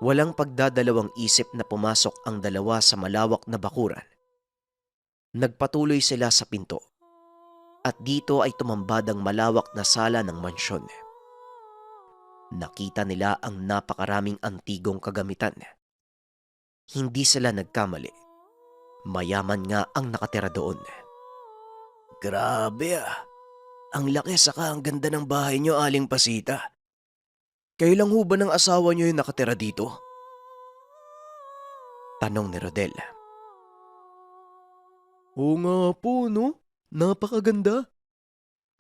Walang pagdadalawang isip na pumasok ang dalawa sa malawak na bakuran. Nagpatuloy sila sa pinto. At dito ay tumambad ang malawak na sala ng mansyon. Nakita nila ang napakaraming antigong kagamitan. Hindi sila nagkamali. Mayaman nga ang nakatira doon. Grabe Ang laki saka ang ganda ng bahay niyo, Aling Pasita. Kayo lang ho ba ng asawa niyo yung nakatira dito? Tanong ni Rodel. Oo nga po, no? Napakaganda.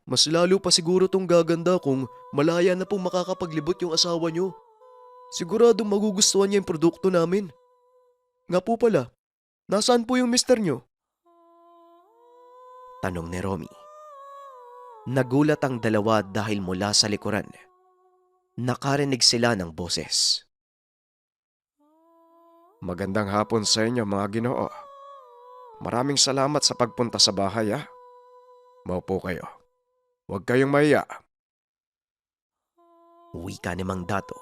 Mas lalo pa siguro tong gaganda kung malaya na pong makakapaglibot yung asawa niyo. Siguradong magugustuhan niya yung produkto namin. Nga po pala, nasaan po yung mister niyo? Tanong ni Romy. Nagulat ang dalawa dahil mula sa likuran. Nakarinig sila ng boses. Magandang hapon sa inyo mga Ginoo. Maraming salamat sa pagpunta sa bahay Maupo kayo. Huwag kayong mahiya. Wika ni Mang Dato.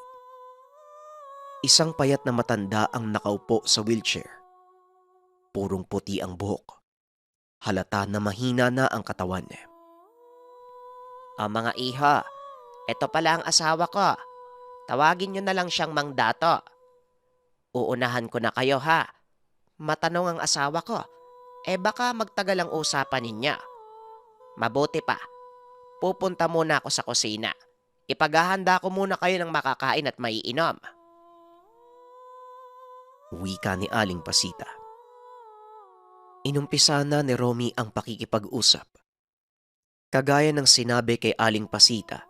Isang payat na matanda ang nakaupo sa wheelchair. Purong puti ang buhok. Halata na mahina na ang katawan. Mga iho, eto pala ang asawa ko. Tawagin nyo na lang siyang Mang Dato. Uunahan ko na kayo ha. Matanong ang asawa ko. Baka magtagal ang usapan ninyo. Mabuti pa. Pupunta muna ako sa kusina. Ipaghahanda ko muna kayo ng makakain at maiinom. Wika ni Aling Pasita. Inumpisa na ni Romy ang pakikipag-usap. Kagaya ng sinabi kay Aling Pasita,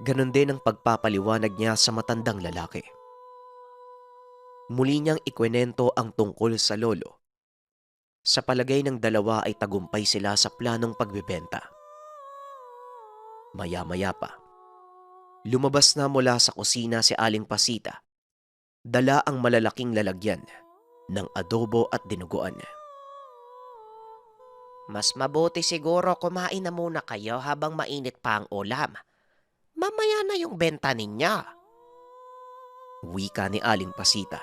ganun din ang pagpapaliwanag niya sa matandang lalaki. Muli niyang ikwenento ang tungkol sa lolo. Sa palagay ng dalawa ay tagumpay sila sa planong pagbebenta. Maya-maya pa, lumabas na mula sa kusina si Aling Pasita. Dala ang malalaking lalagyan ng adobo at dinuguan. Mas mabuti siguro kumain na muna kayo habang mainit pa ang ulam. Mamaya na yung benta ninyo. Wika ni Aling Pasita.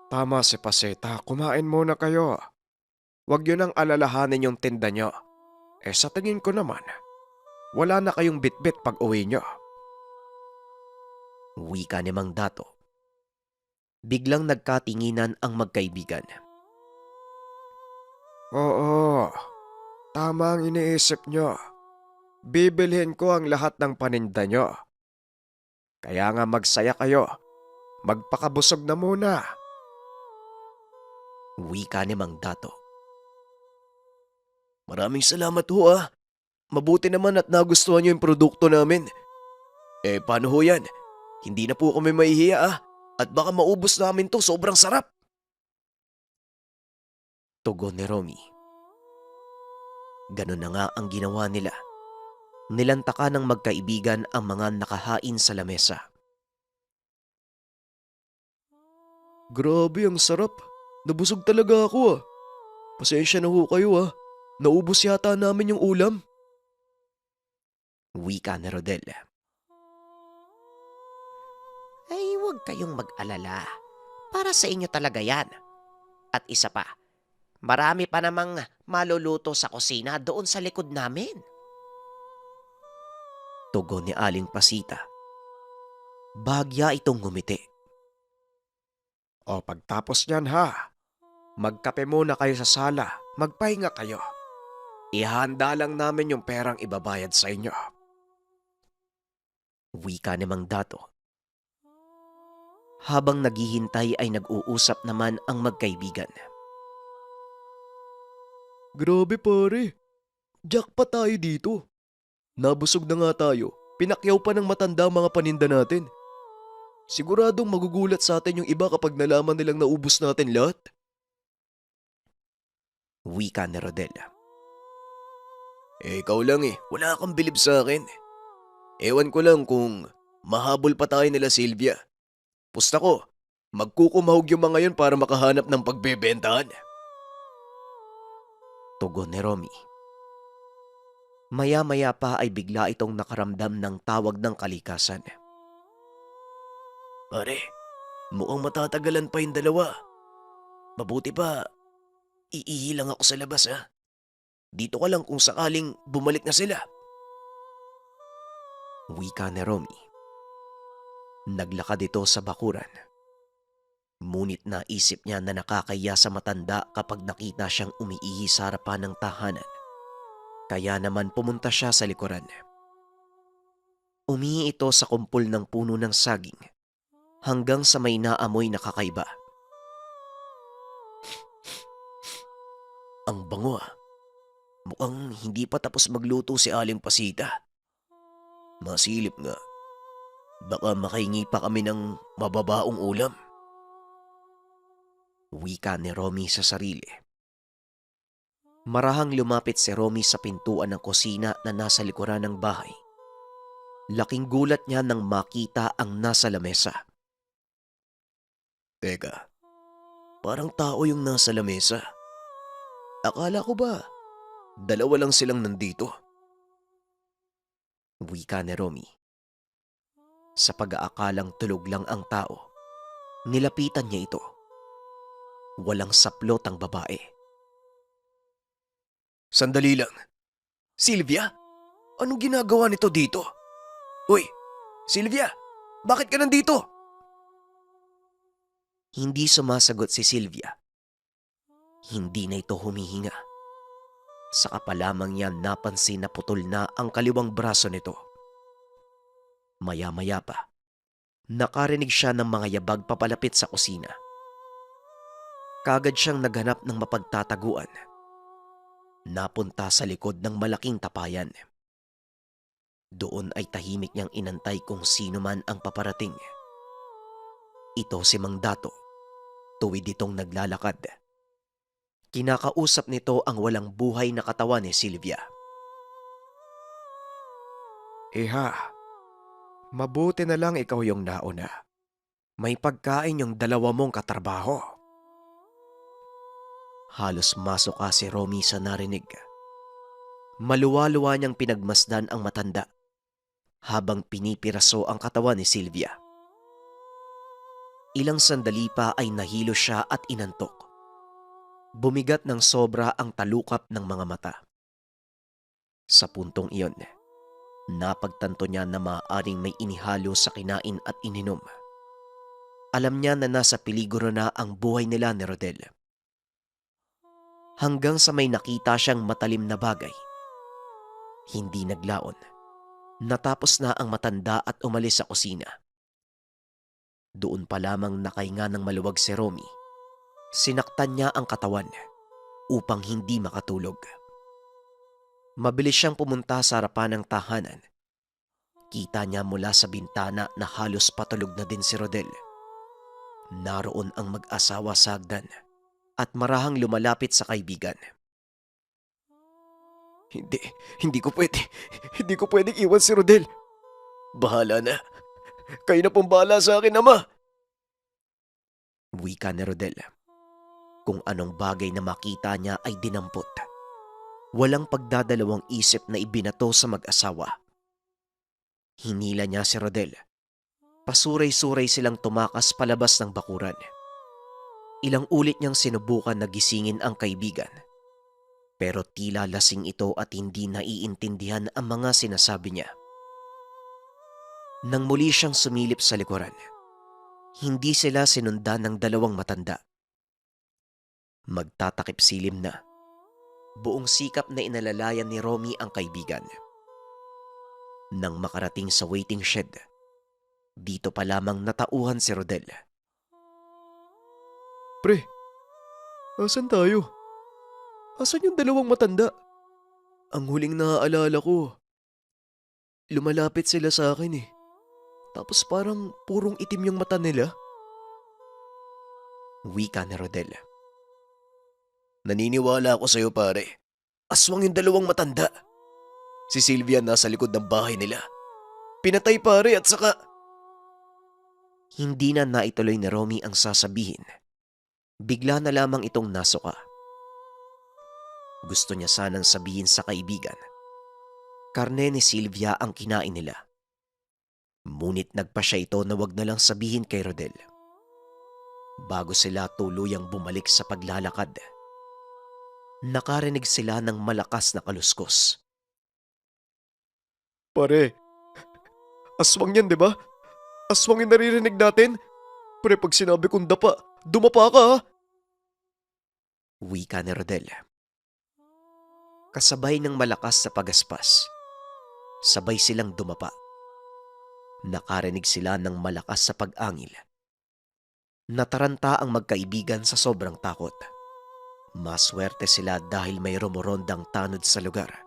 Tama si Pasita, kumain muna kayo. Huwag yun ang alalahanin yung tinda nyo. Sa tingin ko naman, wala na kayong bitbit pag uwi nyo. Wika ni Mang Dato. Biglang nagkatinginan ang magkaibigan. Oo, tama ang iniisip nyo. Bibilhin ko ang lahat ng paninda nyo. Kaya nga magsaya kayo. Magpakabusog na muna. Wika ni Mang Dato. Maraming salamat ho ah. Mabuti naman at nagustuhan niyo yung produkto namin. Paano ho yan? Hindi na po kami mahihiya ah. At baka maubos namin to, sobrang sarap. Tugon ni Romy. Ganun na nga ang ginawa nila. Nilantaka ng magkaibigan ang mga nakahain sa lamesa. Grabe, ang sarap. Nabusog talaga ako ah. Pasensya na ho kayo ah. Naubos yata namin yung ulam. Wika ni Rodel. Ay, huwag kayong mag-alala. Para sa inyo talaga yan. At isa pa, marami pa namang maluluto sa kusina doon sa likod namin. Tugon ni Aling Pasita. Bahagya itong ngumiti. O pagtapos niyan ha, magkape muna kayo sa sala, magpahinga kayo. Ihanda lang namin yung perang ibabayad sa inyo. Wika ni Mang Dato. Habang naghihintay ay nag-uusap naman ang magkaibigan. Grabe pare, jackpot tayo dito. Nabusog na nga tayo, pinakyaw pa ng matanda ang mga paninda natin. Siguradong magugulat sa atin yung iba kapag nalaman nilang naubos natin lahat. Wika ni Rodel. Ikaw lang wala kang bilib sa akin. Ewan ko lang kung mahabol pa tayo nila Silvia. Pusta ko, magkukumahog yung mga yun para makahanap ng pagbebentahan. Tugon ni Romy. Maya-maya pa ay bigla itong nakaramdam ng tawag ng kalikasan. Pare, mukhang matatagalan pa yung dalawa. Mabuti pa, iihi lang ako sa labas ha. Dito ka lang kung sakaling bumalik na sila. Wika ni Romy. Naglakad ito sa bakuran. Ngunit naisip niya na nakakahiya sa matanda kapag nakita siyang umiihi sa harapan ng tahanan. Kaya naman pumunta siya sa likuran. Umihi ito sa kumpol ng puno ng saging hanggang sa may naamoy na kakaiba. Ang bango ah. Mukhang hindi pa tapos magluto si Aling Pasita. Masilip nga. Baka makahingi pa kami ng mababaong ulam. Wika ni Romy sa sarili. Marahang lumapit si Romy sa pintuan ng kusina na nasa likuran ng bahay. Laking gulat niya nang makita ang nasa lamesa. Teka, parang tao yung nasa lamesa. Akala ko ba, dalawa lang silang nandito? Wika ni Romy. Sa pag-aakalang tulog lang ang tao, nilapitan niya ito. Walang saplot ang babae. Sandali lang. Sylvia? Anong ginagawa nito dito? Uy, Sylvia, bakit ka nandito? Hindi sumasagot si Sylvia. Hindi na ito humihinga. Saka pa lamang niya napansin na putol na ang kaliwang braso nito. Maya-maya pa, nakarinig siya ng mga yabag papalapit sa kusina. Kagad siyang naghanap ng mapagtataguan. Napunta sa likod ng malaking tapayan. Doon ay tahimik niyang inantay kung sino man ang paparating. Ito si Mang Dato, tuwid itong naglalakad. Kinakausap nito ang walang buhay na katawan ni Sylvia. Iha, mabuti na lang ikaw yung nauna. May pagkain yung dalawa mong katrabaho. Halos masuka si Romy sa narinig. Maluwa-luwa niyang pinagmasdan ang matanda habang pinipiraso ang katawan ni Sylvia. Ilang sandali pa ay nahilo siya at inantok. Bumigat ng sobra ang talukap ng mga mata. Sa puntong iyon, napagtanto niya na maaaring may inihalo sa kinain at ininom. Alam niya na nasa peligro na ang buhay nila ni Rodel. Hanggang sa may nakita siyang matalim na bagay. Hindi naglaon. Natapos na ang matanda at umalis sa kusina. Doon pa lamang nakahinga ng maluwag si Romy. Sinaktan niya ang katawan upang hindi makatulog. Mabilis siyang pumunta sa harapan ng tahanan. Kita niya mula sa bintana na halos patulog na din si Rodel. Naroon ang mag-asawa sa hagdan at marahang lumalapit sa kaibigan. Hindi ko pwede. Hindi ko pwedeng iwan si Rodel. Bahala na. Kayo na pong bahala sa akin, Ama. Wika ni Rodel. Kung anong bagay na makita niya ay dinampot. Walang pagdadalawang isip na ibinato sa mag-asawa. Hinila niya si Rodel. Pasuray-suray silang tumakas palabas ng bakuran. Ilang ulit niyang sinubukan na gisingin ang kaibigan. Pero tila lasing ito at hindi naiintindihan ang mga sinasabi niya. Nang muli siyang sumilip sa likuran, hindi sila sinundan ng dalawang matanda. Magtatakip silim na. Buong sikap na inalalayan ni Romy ang kaibigan. Nang makarating sa waiting shed, dito pa lamang natauhan si Rodel. Pre, asan tayo? Asan yung dalawang matanda? Ang huling naaalala ko, lumalapit sila sa akin eh. Tapos parang purong itim yung mata nila. Wika ni Rodel. Naniniwala ako sa'yo, pare. Aswang yung dalawang matanda. Si Sylvia nasa likod ng bahay nila. Pinatay, pare, at saka... Hindi na naituloy ni Romy ang sasabihin. Bigla na lamang itong nasuka. Gusto niya sanang sabihin sa kaibigan. Karne ni Sylvia ang kinain nila. Ngunit nagpa siya ito na wag na lang sabihin kay Rodel. Bago sila tuluyang bumalik sa paglalakad, nakarinig sila ng malakas na kaluskos. Pare, aswang yan, di ba? Aswang yung naririnig natin. Pre, pag sinabi kong dapa, dumapa ka, ha? Wika ni Rodel. Kasabay ng malakas na pagaspas, sabay silang dumapa. Nakarinig sila ng malakas sa pag-angil. Nataranta ang magkaibigan sa sobrang takot. Maswerte sila dahil may rumorondang tanod sa lugar.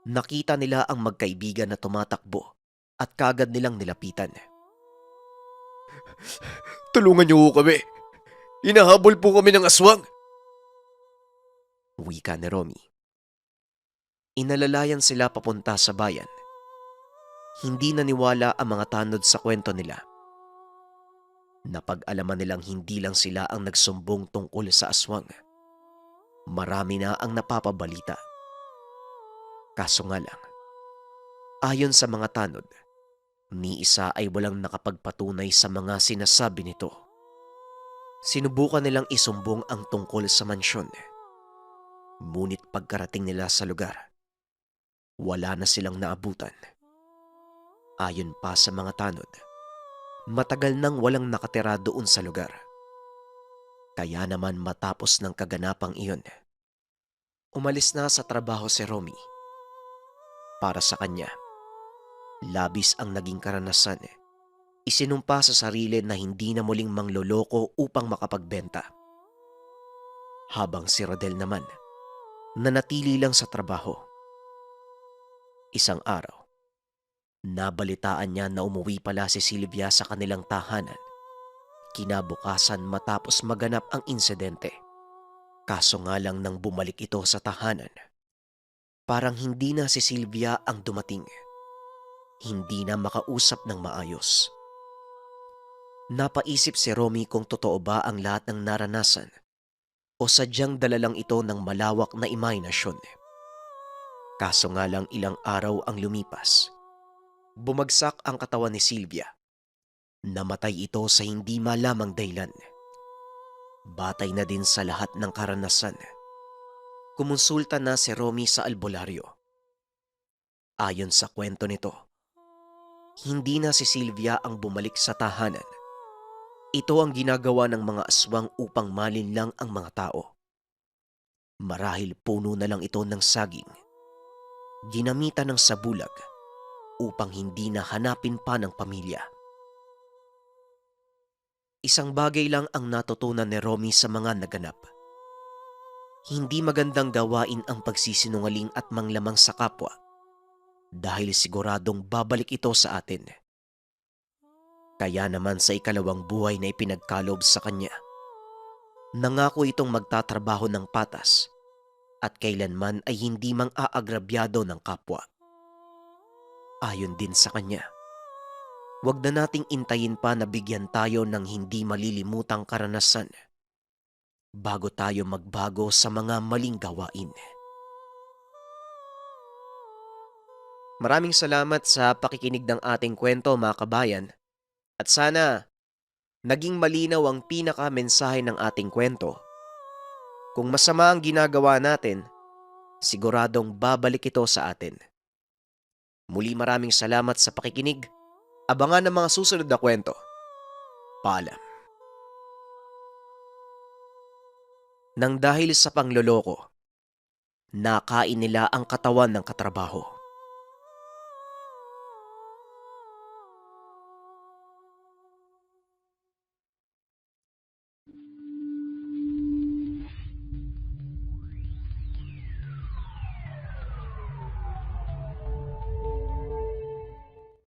Nakita nila ang magkaibigan na tumatakbo at kagad nilang nilapitan. Tulungan niyo ho kami. Hinahabol po kami ng aswang. Wika ni Romy. Inalalayan sila papunta sa bayan. Hindi naniwala ang mga tanod sa kwento nila. Napag-alaman nilang hindi lang sila ang nagsumbong tungkol sa aswang. Marami na ang napapabalita. Kaso nga lang, ayon sa mga tanod, ni isa ay walang nakapagpatunay sa mga sinasabi nito. Sinubukan nilang isumbong ang tungkol sa mansyon. Ngunit pagkarating nila sa lugar, wala na silang naabutan. Ayon pa sa mga tanod, matagal nang walang nakatira doon sa lugar. Kaya naman matapos ng kaganapang iyon, umalis na sa trabaho si Romy. Para sa kanya, labis ang naging karanasan. Isinumpa sa sarili na hindi na muling mangloloko upang makapagbenta. Habang si Rodel naman, nanatili lang sa trabaho. Isang araw, nabalitaan niya na umuwi pala si Sylvia sa kanilang tahanan. Kinabukasan matapos maganap ang insidente. Kaso nga lang nang bumalik ito sa tahanan, parang hindi na si Sylvia ang dumating. Hindi na makausap ng maayos. Napaisip si Romy kung totoo ba ang lahat ng naranasan o sadyang dala lang ito ng malawak na imahinasyon. Kaso nga lang ilang araw ang lumipas. Bumagsak ang katawan ni Sylvia. Namatay ito sa hindi malamang dahilan. Batay na din sa lahat ng karanasan, kumonsulta na si Romy sa albularyo. Ayon sa kwento nito, hindi na si Sylvia ang bumalik sa tahanan. Ito ang ginagawa ng mga aswang upang malinlang ang mga tao. Marahil puno na lang ito ng saging. Ginamitan ng sabulag upang hindi na hanapin pa ng pamilya. Isang bagay lang ang natutunan ni Romy sa mga naganap. Hindi magandang gawain ang pagsisinungaling at manglamang sa kapwa dahil siguradong babalik ito sa atin. Kaya naman sa ikalawang buhay na ipinagkaloob sa kanya, nangako itong magtatrabaho ng patas at kailanman ay hindi mang aagrabyado ng kapwa. Ayon din sa kanya, huwag na nating intayin pa na bigyan tayo ng hindi malilimutang karanasan bago tayo magbago sa mga maling gawain. Maraming salamat sa pakikinig ng ating kwento mga kabayan at sana naging malinaw ang pinaka-mensahe ng ating kwento. Kung masama ang ginagawa natin, siguradong babalik ito sa atin. Muli maraming salamat sa pakikinig. Abangan ang mga susunod na kwento. Paalam. Nang dahil sa pangloloko, nakain nila ang katawan ng katrabaho.